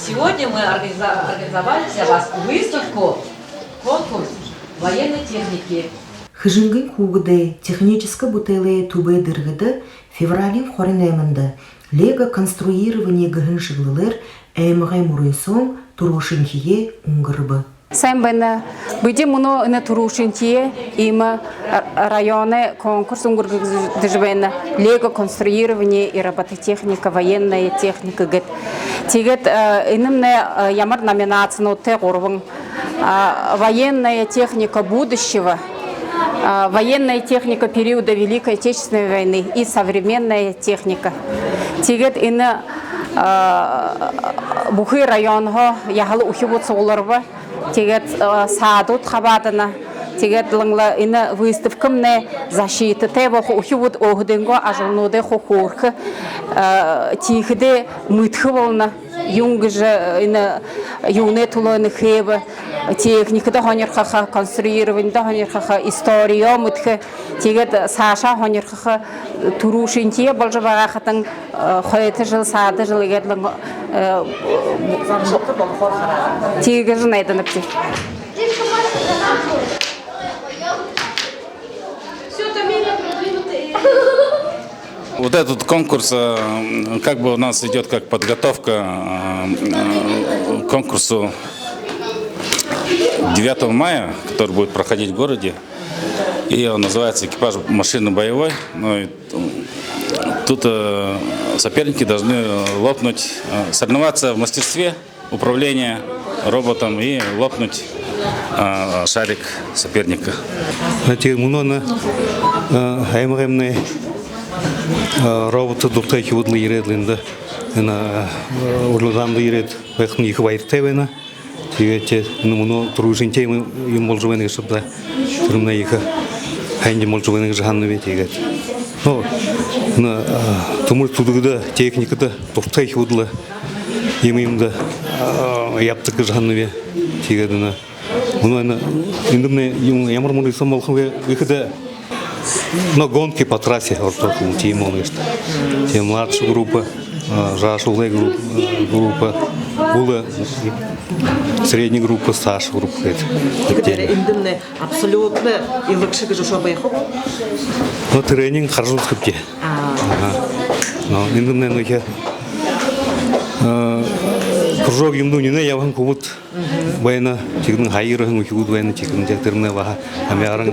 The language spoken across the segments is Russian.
Сегодня мы организовали для вас выставку, конкурс военной техники. Хыжынгын хугыды техническое бутылые тубы дыргыды февралин хоринемында. Лего конструирование гыгыншыглылар эмгай мурыйсон турушинхие унгырбы. Сэмбэна будем муно на турушинтие има районы конкурс унгургыжбэна лего конструирование и робототехника, военная техника гэт. Тигет инымне ямар номинация ноте горвың военная техника будущего, военная техника периода Великой Отечественной войны и современная техника. Тигет ина бухы районго яхалы ухибут соларба. Тигет садут хабадана, тигет лангла ина выставкамне защита тебоху ухивут охденго ажалноде хохорха тихде мытхволна юнгже ина юнетулоны хеба техника да хонерха конструирование да хонерха история мытхе тигет саша хонерха турушинтие болжабага хатан хойты жыл сады жыл гетланго тигер знайден апти. Вот этот конкурс, как бы у нас идет как подготовка к конкурсу 9 мая, который будет проходить в городе. И он называется «Экипаж машины боевой». Ну, тут соперники должны лопнуть, соревноваться в мастерстве управления роботом и лопнуть шарик соперника. Роботы дуртайки удлы иредлинда, на урланды иред, вехн их вайтевена, тигете, ну тружинте им молжвены шабда, трумна их, ханди молжвены жаханны тигет. Ну, на тому тудуда техника-то дуртайки удлы, им да яптык жаханны тигедна. Ну, на индумне им ямар муны самолхве выхода. Но гонки по трассе, тем младшая группа, жашулая группа, была средняя группа, старшая группа. Абсолютно и лучше же что поехал. Но тренинг хорошо скрипте. Но индумне но я кружок имду не я вам кубут война тигн хайрын ухуд война тигн дектерне ва амярын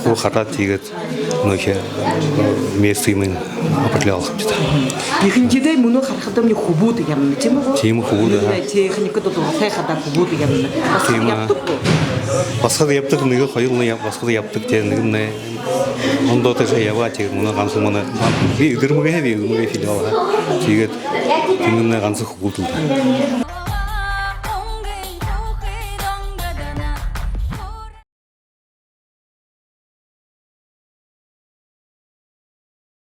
о харат тигет но я место им определял. Техники муно хархатам не хубут ям тему хубут техника то хархата хубут ям басқа яптық неге қойылны я басқа яптық тенігіне онда да жаява тек мұны қансы мұны идірмеге филиалға тегет теңіне қансы құлтылды